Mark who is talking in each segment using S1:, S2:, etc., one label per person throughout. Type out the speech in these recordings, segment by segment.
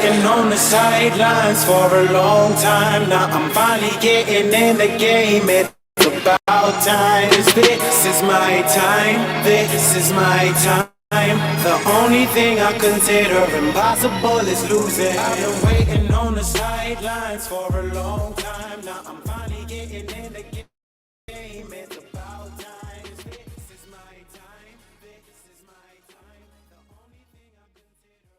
S1: waiting on the sidelines for a long time. Now I'm finally getting in the game. It's about time. 'Cause this is my time. This is my time. The only thing I consider impossible is losing. I've been waiting on the sidelines for a long time. Now I'm finally getting in the game. It's about time. 'Cause this is my time. This is my time. The only thing I consider.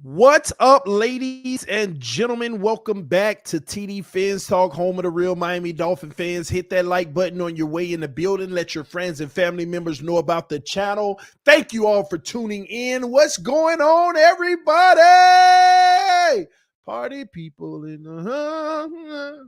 S2: What's up, ladies and gentlemen? Welcome back to TD Fans Talk, home of the real Miami Dolphin fans. Hit that like button on your way in the building. Let your friends and family members know about the channel. Thank you all for tuning in. What's going on, everybody? Party people in the...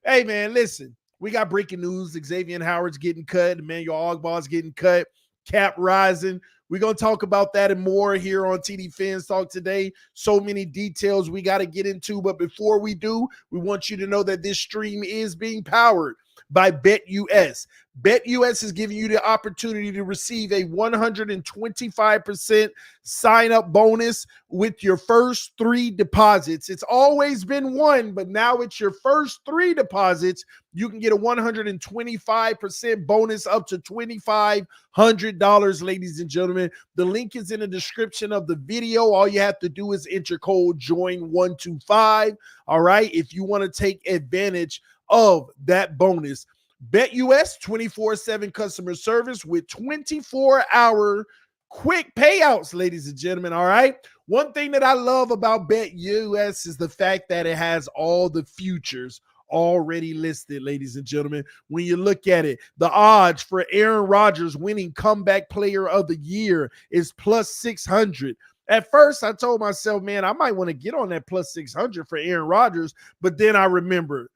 S2: Hey, man, listen. We got breaking news. Xavien Howard's getting cut. Emmanuel Ogbah's getting cut. Cap rising. We're going to talk about that and more here on TD Fans Talk today. So many details we got to get into. But before we do, we want you to know that this stream is being powered by BetUS. BetUS is giving you the opportunity to receive a 125% sign-up bonus with your first 3 deposits. It's always been 1, but now it's your first 3 deposits. You can get a 125% bonus up to $2,500, ladies and gentlemen. The link is in the description of the video. All you have to do is enter code JOIN125. All right, if you want to take advantage of that bonus. BetUS 24/7 customer service with 24-hour quick payouts, ladies and gentlemen. All right. One thing that I love about BetUS is the fact that it has all the futures already listed, ladies and gentlemen. When you look at it, the odds for Aaron Rodgers winning comeback player of the year is plus 600. At first, I told myself, man, I might want to get on that plus 600 for Aaron Rodgers, but then I remembered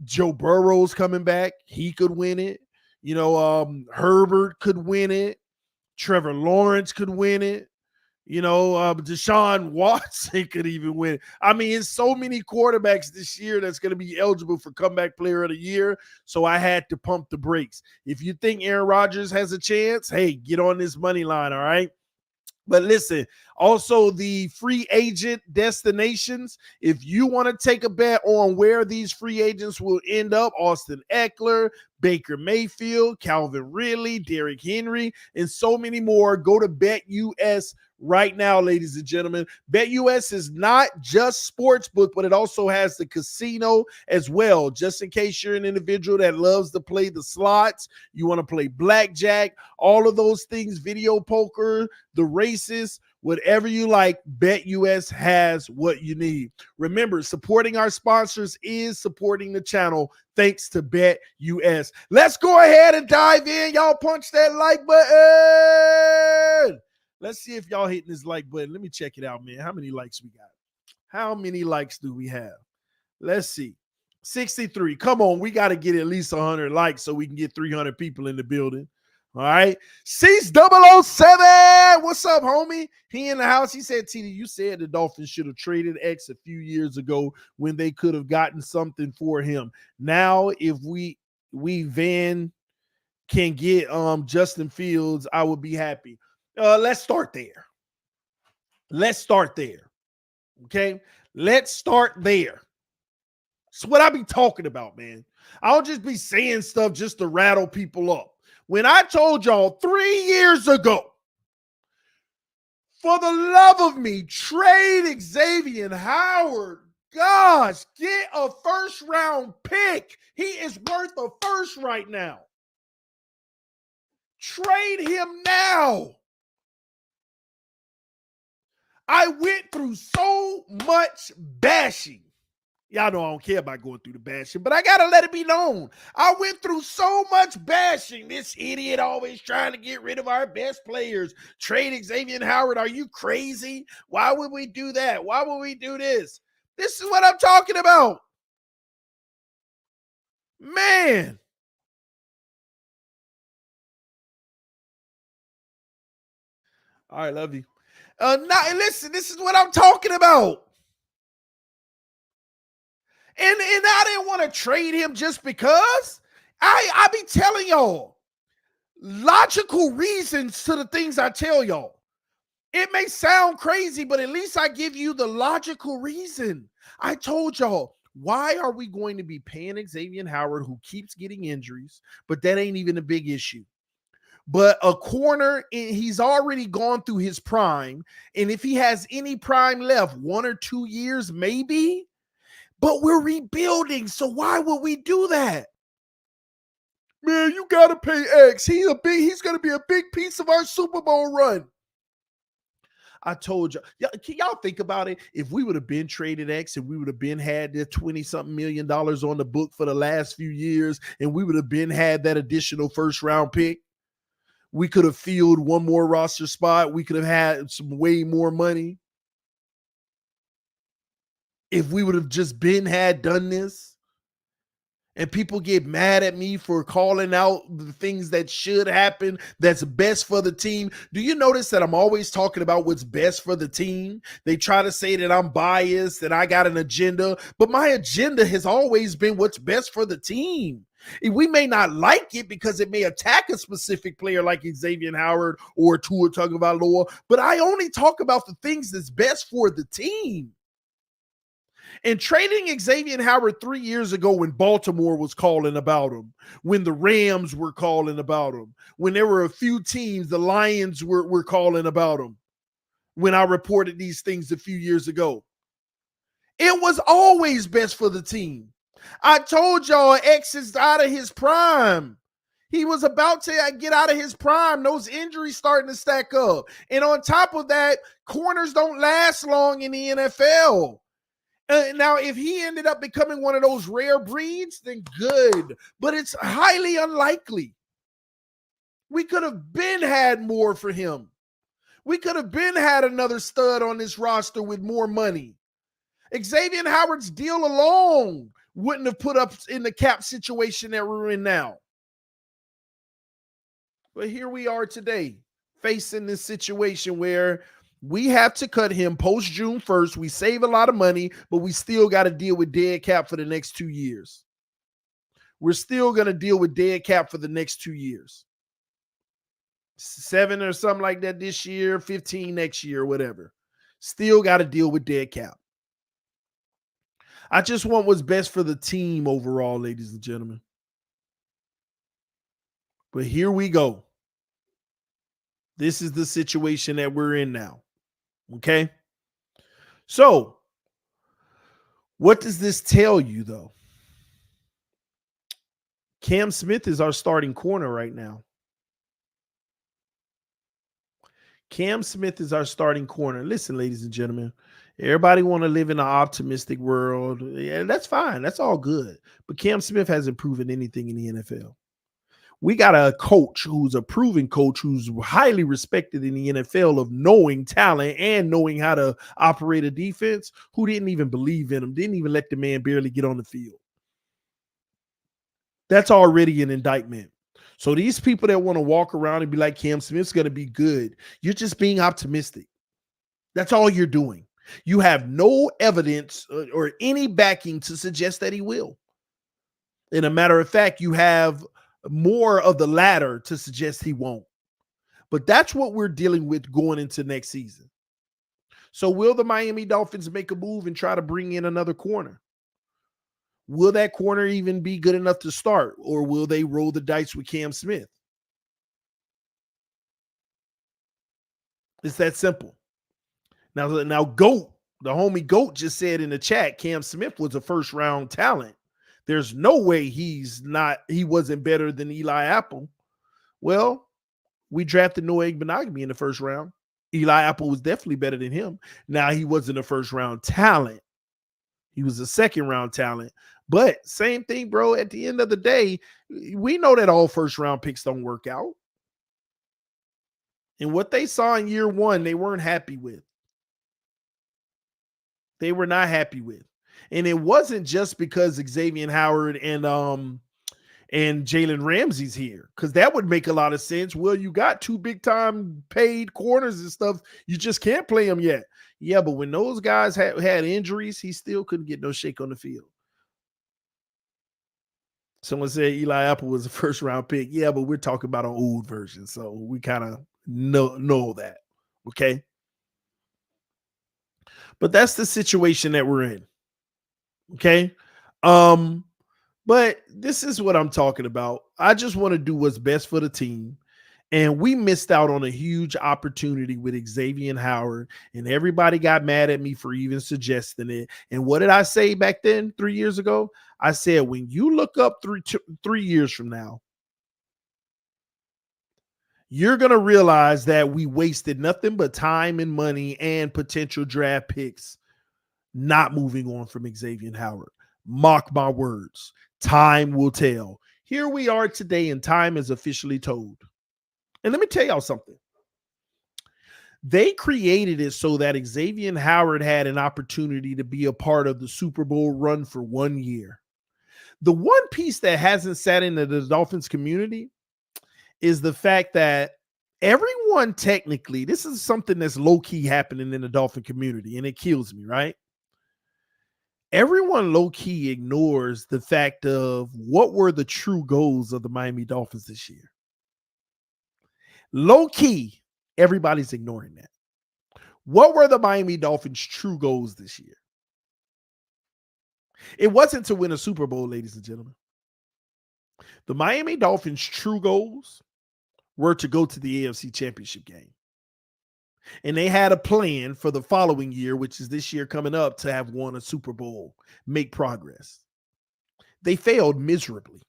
S2: Joe Burrow's coming back. He could win it. Herbert could win it. Trevor Lawrence could win it. Deshaun Watson could even win it. I mean, it's so many quarterbacks this year that's going to be eligible for comeback player of the year. So I had to pump the brakes. If you think Aaron Rodgers has a chance, hey, get on this money line, all right? But listen, also the free agent destinations. If you want to take a bet on where these free agents will end up, Austin Eckler, Baker Mayfield, Calvin Ridley, Derrick Henry, and so many more, go to BetUS right now, ladies and gentlemen. BetUS is not just sportsbook, but it also has the casino as well. Just in case you're an individual that loves to play the slots, you want to play blackjack, all of those things, video poker, the races, whatever you like, BetUS has what you need. Remember, supporting our sponsors is supporting the channel thanks to BetUS. Let's go ahead and dive in. Y'all punch that like button. Let's see if y'all hitting this like button. Let me check it out, man. How many likes we got? How many likes do we have? Let's see. 63. Come on, we got to get at least 100 likes so we can get 300 people in the building. All right. Cease007. What's up, homie? He in the house. He said, TD, you said the Dolphins should have traded X a few years ago when they could have gotten something for him. Now, if we Van can get Justin Fields, I would be happy. Let's start there. Okay. Let's start there. That's what I be talking about, man. I'll just be saying stuff just to rattle people up. When I told y'all 3 years ago, for the love of me, trade Xavien Howard. Gosh, get a first round pick. He is worth a first right now. Trade him now. I went through so much bashing. Y'all know I don't care about going through the bashing, but I got to let it be known. I went through so much bashing. This idiot always trying to get rid of our best players. Trade Xavien Howard. Are you crazy? Why would we do that? Why would we do this? This is what I'm talking about. Man. All right, love you. Now, listen, this is what I'm talking about. And I didn't want to trade him just because. I be telling y'all logical reasons to the things I tell y'all. It may sound crazy, but at least I give you the logical reason. I told y'all, why are we going to be paying Xavien Howard, who keeps getting injuries, but that ain't even a big issue. But a corner, he's already gone through his prime. And if he has any prime left, 1 or 2 years, maybe. But we're rebuilding. So why would we do that? Man, you got to pay X. He's going to be a big piece of our Super Bowl run. I told you, can y'all think about it? If we would have been traded X and we would have been had the 20-something million dollars on the book for the last few years, and we would have been had that additional first round pick, we could have filled one more roster spot. We could have had some way more money. If we would have just done this. And people get mad at me for calling out the things that should happen, that's best for the team. Do you notice that I'm always talking about what's best for the team? They try to say that I'm biased, that I got an agenda, but my agenda has always been what's best for the team. We may not like it because it may attack a specific player like Xavien Howard or Tua Tagovailoa, but I only talk about the things that's best for the team. And trading Xavien Howard 3 years ago when Baltimore was calling about him, when the Rams were calling about him, when there were a few teams, the Lions were calling about him, when I reported these things a few years ago. It was always best for the team. I told y'all X is out of his prime. He was about to get out of his prime. Those injuries starting to stack up. And on top of that, corners don't last long in the NFL. Now, if he ended up becoming one of those rare breeds, then good. But it's highly unlikely. We could have had more for him. We could have had another stud on this roster with more money. Xavien Howard's deal alone wouldn't have put up in the cap situation that we're in now. But here we are today, facing this situation where we have to cut him post June 1st. We save a lot of money, but we still got to deal with dead cap for the next 2 years. We're still going to deal with dead cap for the next 2 years. 7 or something like that this year, 15 next year, whatever. Still got to deal with dead cap. I just want what's best for the team overall, ladies and gentlemen. But here we go. This is the situation that we're in now. Okay? So, what does this tell you, though? Cam Smith is our starting corner right now. Cam Smith is our starting corner. Listen, ladies and gentlemen, everybody want to live in an optimistic world. Yeah, that's fine. That's all good. But Cam Smith hasn't proven anything in the NFL. We got a coach who's a proven coach who's highly respected in the NFL of knowing talent and knowing how to operate a defense, who didn't even believe in him, didn't even let the man barely get on the field. That's already an indictment. So these people that want to walk around and be like, Cam Smith's going to be good, you're just being optimistic. That's all you're doing. You have no evidence or any backing to suggest that he will. And a matter of fact, you have more of the latter to suggest he won't. But that's what we're dealing with going into next season. So will the Miami Dolphins make a move and try to bring in another corner? Will that corner even be good enough to start, or will they roll the dice with Cam Smith? It's that simple. Now Goat, the homie Goat just said in the chat, Cam Smith was a first round talent. There's no way he wasn't better than Eli Apple. Well, we drafted Noah Ogbah in the first round. Eli Apple was definitely better than him. Now, he wasn't a first round talent. He was a second round talent. But same thing, bro. At the end of the day, we know that all first round picks don't work out. And what they saw in year one, they weren't happy with. They were not happy with. And it wasn't just because Xavien Howard and Jalen Ramsey's here, because that would make a lot of sense. Well, you got 2 big-time paid corners and stuff. You just can't play them yet. Yeah, but when those guys had injuries, he still couldn't get no shake on the field. Someone said Eli Apple was a first round pick. Yeah, but we're talking about an old version. So we kind of know that. Okay. But that's the situation that we're in. Okay. Um, but this is what I'm talking about. I just want to do what's best for the team. And we missed out on a huge opportunity with Xavien Howard, and everybody got mad at me for even suggesting it. And what did I say back then, 3 years ago? I said, when you look up 3 years from now, you're going to realize that we wasted nothing but time and money and potential draft picks not moving on from Xavien Howard. Mark my words. Time will tell. Here we are today, and time is officially told. And let me tell y'all something. They created it so that Xavien Howard had an opportunity to be a part of the Super Bowl run for 1 year. The one piece that hasn't sat into the Dolphins community is the fact that everyone technically, this is something that's low-key happening in the Dolphin community, and it kills me, right? Everyone low-key ignores the fact of what were the true goals of the Miami Dolphins this year. Low-key, everybody's ignoring that. What were the Miami Dolphins' true goals this year? It wasn't to win a Super Bowl, ladies and gentlemen. The Miami Dolphins' true goals were to go to the AFC Championship game. And they had a plan for the following year, which is this year coming up, to have won a Super Bowl, make progress. They failed miserably.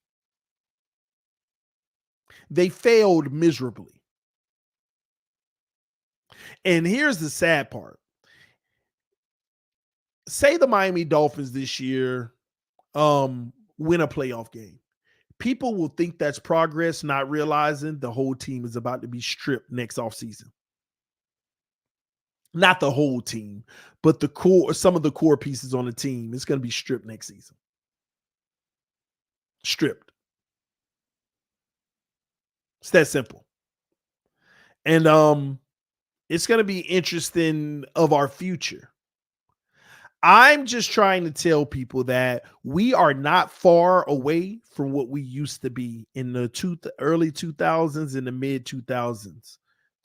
S2: They failed miserably. And here's the sad part. Say the Miami Dolphins this year win a playoff game. People will think that's progress, not realizing the whole team is about to be stripped next offseason. Not the whole team, but the core, some of the core pieces on the team is going to be stripped next season. Stripped. It's that simple. And it's going to be interesting of our future. I'm just trying to tell people that we are not far away from what we used to be in the early 2000s and the mid 2000s.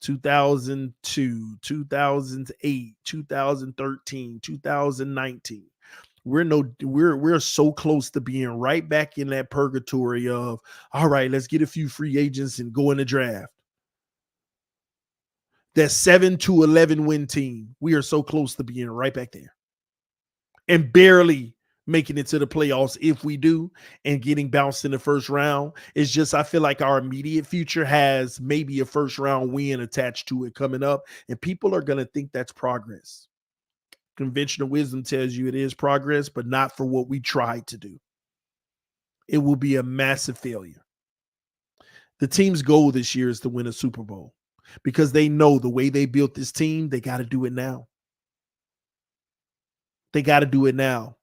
S2: 2002, 2008, 2013, 2019. We're so close to being right back in that purgatory of, all right, let's get a few free agents and go in the draft. That 7-11 win team. We are so close to being right back there. And barely making it to the playoffs if we do, and getting bounced in the first round. It's just, I feel like our immediate future has maybe a first round win attached to it coming up, and people are going to think that's progress. Conventional wisdom tells you it is progress, but not for what we tried to do. It will be a massive failure. The team's goal this year is to win a Super Bowl because they know the way they built this team, they got to do it now. They got to do it now.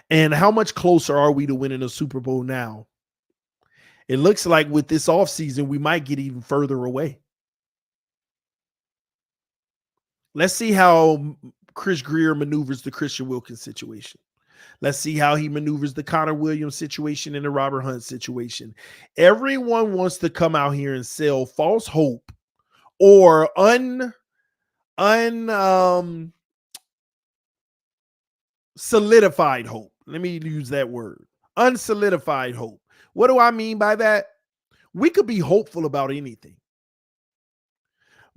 S2: And how much closer are we to winning a Super Bowl now? It looks like with this offseason, we might get even further away. Let's see how Chris Greer maneuvers the Christian Wilkins situation. Let's see how he maneuvers the Connor Williams situation and the Robert Hunt situation. Everyone wants to come out here and sell false hope or solidified hope. Let me use that word. Unsolidified hope. What do I mean by that? We could be hopeful about anything,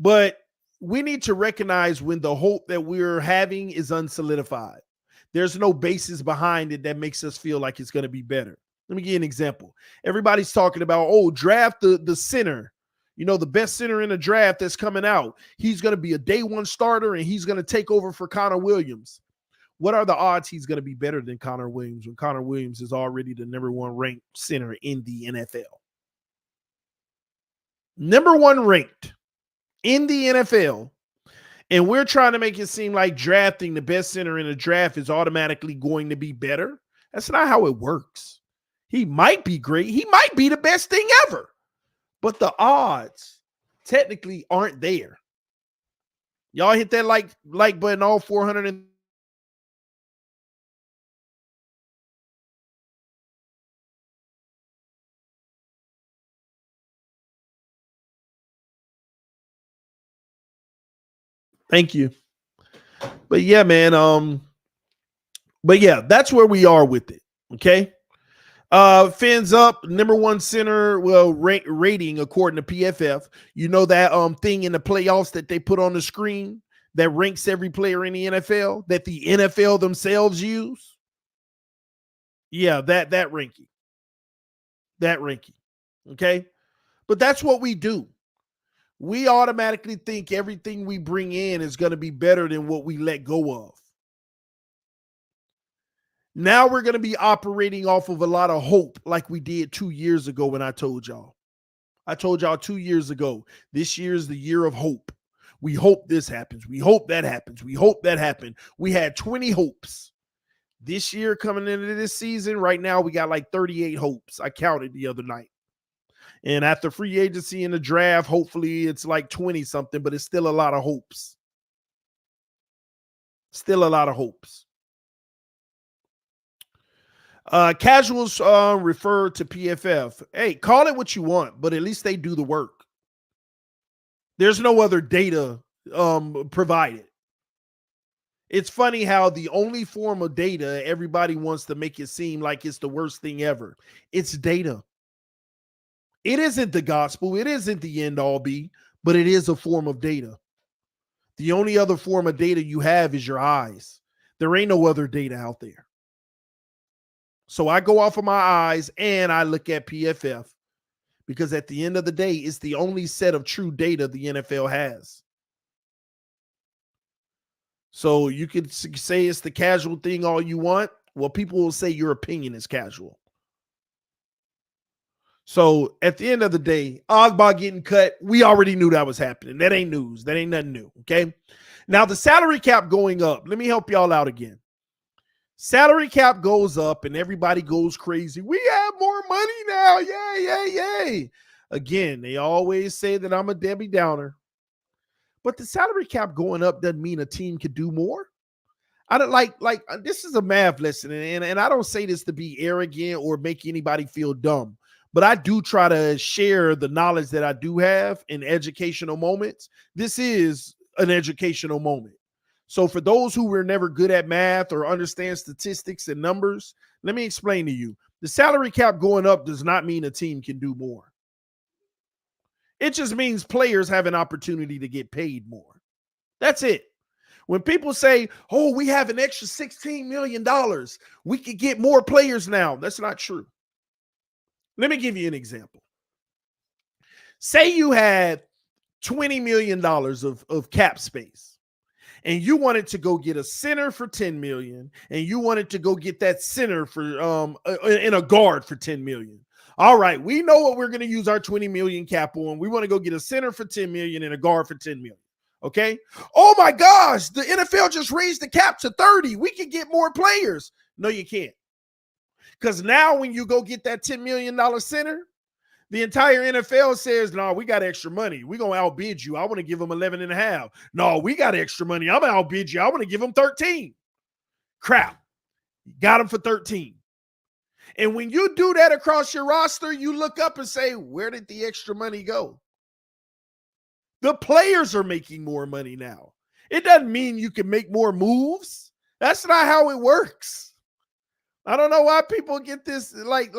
S2: but we need to recognize when the hope that we're having is unsolidified. There's no basis behind it that makes us feel like it's going to be better. Let me give you an example. Everybody's talking about, draft the center. You know, the best center in the draft that's coming out. He's going to be a day one starter, and he's going to take over for Connor Williams. What are the odds he's going to be better than Connor Williams when Connor Williams is already the number one ranked center in the NFL? Number one ranked in the NFL. And we're trying to make it seem like drafting the best center in a draft is automatically going to be better. That's not how it works. He might be great. He might be the best thing ever. But the odds technically aren't there. Y'all hit that like button, all 400 Thank you. But yeah, man. But yeah, that's where we are with it. Okay. Fins up, number one center, well, rating according to PFF. You know that thing in the playoffs that they put on the screen that ranks every player in the NFL that the NFL themselves use? Yeah, that ranking. That ranking. Okay? But that's what we do. We automatically think everything we bring in is going to be better than what we let go of. Now we're going to be operating off of a lot of hope like we did 2 years ago when I told y'all. I told y'all 2 years ago, this year is the year of hope. We hope this happens. We hope that happens. We hope that happened. We had 20 hopes. This year coming into this season, right now we got like 38 hopes. I counted the other night. And after free agency and the draft, hopefully it's like 20 something, but it's still a lot of hopes. Still a lot of hopes. Casuals refer to PFF. Hey, call it what you want, but at least they do the work. There's no other data provided. It's funny how the only form of data everybody wants to make it seem like it's the worst thing ever. It's data. It isn't the gospel. It isn't the end all be, but it is a form of data. The only other form of data you have is your eyes. There ain't no other data out there. So I go off of my eyes and I look at PFF because at the end of the day, it's the only set of true data the NFL has. So you could say it's the casual thing all you want. Well, people will say your opinion is casual. So at the end of the day, Ogbah getting cut, we already knew that was happening. That ain't news. That ain't nothing new, okay? Now the salary cap going up. Let me help y'all out again. Salary cap goes up and everybody goes crazy. We have more money now. Yay, yay, yay. Again, they always say that I'm a Debbie Downer. But the salary cap going up doesn't mean a team could do more. I don't like this is a math lesson, and I don't say this to be arrogant or make anybody feel dumb, but I do try to share the knowledge that I do have in educational moments. This is an educational moment. So for those who were never good at math or understand statistics and numbers, let me explain to you. The salary cap going up does not mean a team can do more. It just means players have an opportunity to get paid more. That's it. When people say, oh, we have an extra $16 million, we could get more players now. That's not true. Let me give you an example. Say you had $20 million of cap space and you wanted to go get a center for $10 million and you wanted to go get that center for in a guard for $10 million. All right, we know what we're going to use our $20 million cap on. We want to go get a center for $10 million and a guard for $10 million. Okay. Oh my gosh, the NFL just raised the cap to 30. We can get more players. No, you can't. Because now when you go get that $10 million center, the entire NFL says, no, we got extra money. We're going to outbid you. I want to give them 11 and a half. No, we got extra money. I'm going to outbid you. I want to give them 13. Crap. Got them for 13. And when you do that across your roster, you look up and say, where did the extra money go? The players are making more money now. It doesn't mean you can make more moves. That's not how it works. I don't know why people get this. Like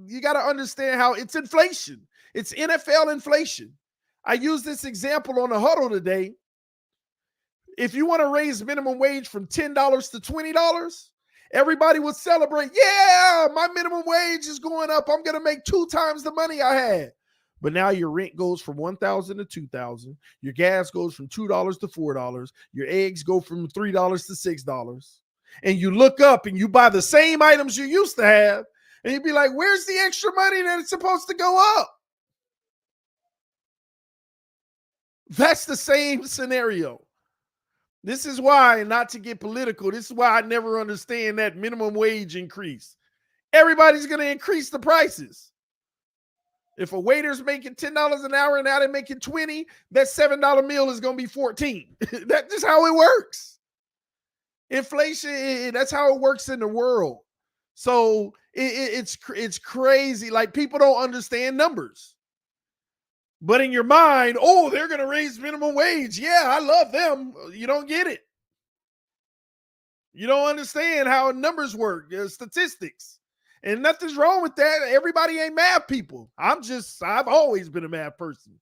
S2: you got to understand how it's inflation. It's NFL inflation. I used this example on the huddle today. If you want to raise minimum wage from $10 to $20, everybody would celebrate. Yeah, my minimum wage is going up. I'm going to make 2 times the money I had. But now your rent goes from $1,000 to $2,000. Your gas goes from $2 to $4. Your eggs go from $3 to $6. And you look up and you buy the same items you used to have, and you'd be like, where's the extra money that it's supposed to go up? That's the same scenario. This is why, not to get political, this is why I never understand that minimum wage increase. Everybody's going to increase the prices. If a waiter's making $10 an hour and now they're making $20, that $7 meal is going to be $14. That's just how it works. Inflation, that's how it works in the world. So it's crazy. Like, people don't understand numbers. But in your mind, oh, they're going to raise minimum wage. Yeah, I love them. You don't get it. You don't understand how numbers work, statistics. And nothing's wrong with that. Everybody ain't math people. I've always been a math person.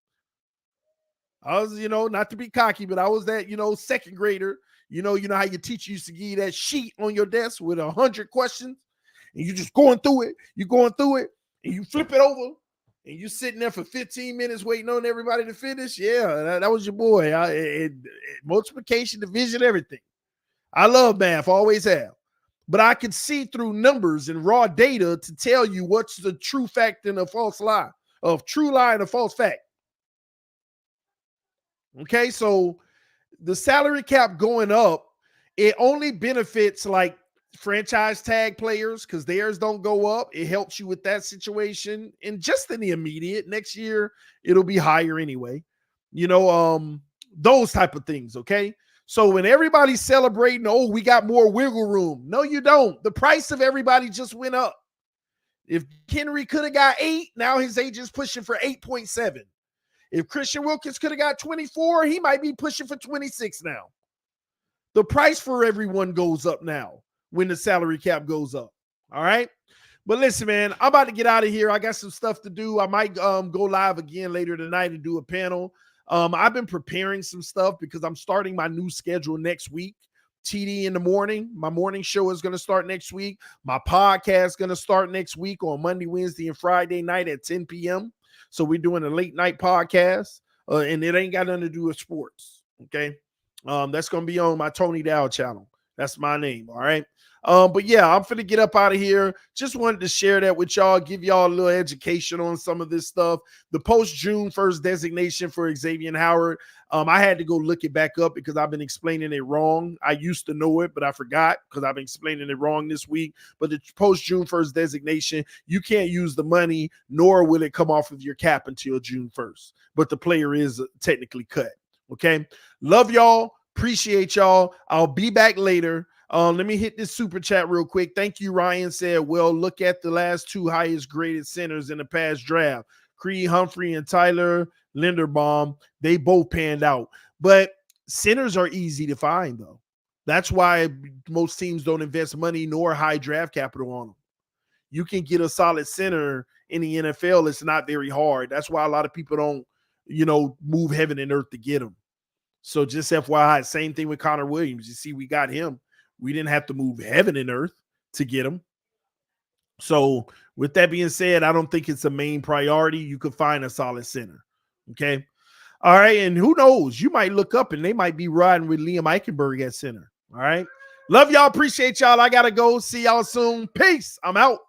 S2: I was, not to be cocky, but I was that, second grader. You know how your teacher used to give you that sheet on your desk with 100 questions, and you just going through it. You're going through it, and you flip it over, and you sitting there for 15 minutes waiting on everybody to finish. Yeah, that was your boy. Multiplication, division, everything. I love math, always have. But I can see through numbers and raw data to tell you what's the true fact and a false lie, of true lie and a false fact. Okay, so the salary cap going up, it only benefits like franchise tag players because theirs don't go up. It helps you with that situation. And just in the immediate, next year, it'll be higher anyway. Those type of things, okay? So when everybody's celebrating, oh, we got more wiggle room. No, you don't. The price of everybody just went up. If Henry could have got 8, now his agent's pushing for 8.7. If Christian Wilkins could have got 24, he might be pushing for 26 now. The price for everyone goes up now when the salary cap goes up. All right? But listen, man, I'm about to get out of here. I got some stuff to do. I might go live again later tonight and do a panel. I've been preparing some stuff because I'm starting my new schedule next week. TD in the morning. My morning show is going to start next week. My podcast is going to start next week on Monday, Wednesday, and Friday night at 10 p.m. So we're doing a late night podcast, and it ain't got nothing to do with sports. Okay. That's going to be on my Tony Dow channel. That's my name. All right. But yeah, I'm finna get up out of here. Just wanted to share that with y'all, give y'all a little education on some of this stuff. The post-June 1st designation for Xavien Howard, I had to go look it back up because I've been explaining it wrong. I used to know it, but I forgot because I've been explaining it wrong this week. But the post-June 1st designation, you can't use the money, nor will it come off of your cap until June 1st. But the player is technically cut. Okay? Love y'all. Appreciate y'all. I'll be back later. Let me hit this super chat real quick. Thank you, Ryan said, well, look at the last 2 highest graded centers in the past draft. Creed Humphrey and Tyler Linderbaum, they both panned out. But centers are easy to find, though. That's why most teams don't invest money nor high draft capital on them. You can get a solid center in the NFL. It's not very hard. That's why a lot of people don't, move heaven and earth to get them. So just FYI, same thing with Connor Williams. You see, we got him. We didn't have to move heaven and earth to get him. So with that being said, I don't think it's a main priority. You could find a solid center. Okay. All right. And who knows? You might look up and they might be riding with Liam Eichenberg at center. All right. Love y'all. Appreciate y'all. I got to go. See y'all soon. Peace. I'm out.